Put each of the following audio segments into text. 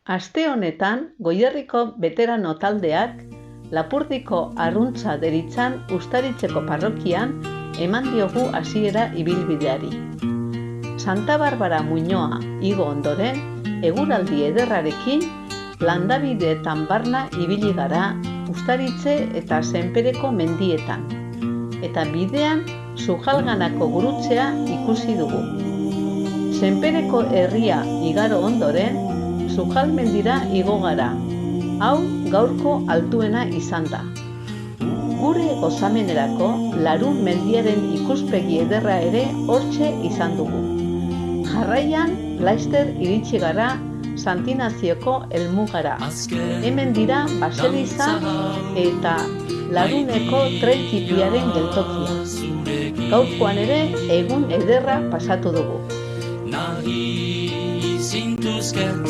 Aste honetan, Goierriko beterano taldeak Lapurdiko Arruntza deritzan Uztaritzeko parrokian eman diogu hasiera ibilbideari. Santa Barbara Muñoa igo ondoren, eguraldi ederrarekin, landabideetan barna ibili gara Uztaritze eta Senpereko mendietan, eta bidean Sujalganako gurutzea ikusi dugu. Senpereko herria igaro ondoren, Sujalmendira igo gara. Hau gaurko altuena izan da. Gure gozamenerako Larun mendiaren ikuspegi ederra ere hortxe izan dugu. Jarraian, laster iritsi gara Santinazioko helmugara. Hemen dira baseliza eta Laruneko tren txipiaren geltokia. Gaurkoan ere egun ederra pasatu dugu. Nahi zintuzket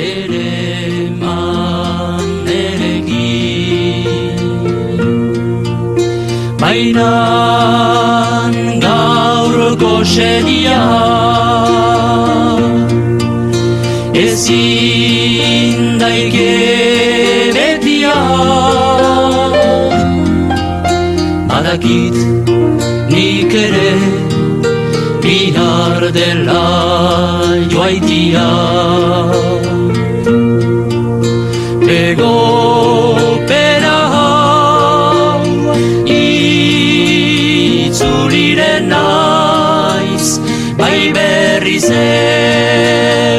ere man nerekin, baina gaurko sedia ezin daike betia. Badakit nik ere bihar dela joaitia. Begopera hau itzuliren naiz, bai berriz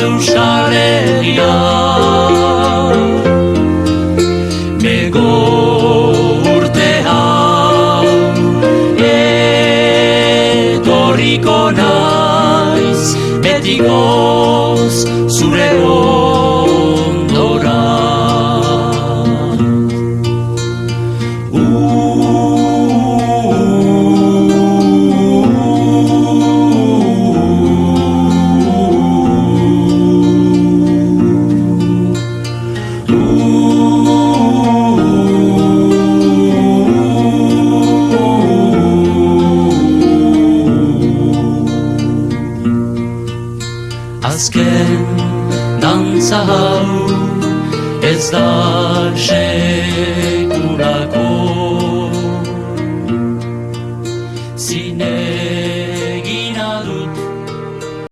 Euskal Herria. Bego urte hau etorriko naiz, betikoz zure ondora. Azken dantza hau ez da sekulako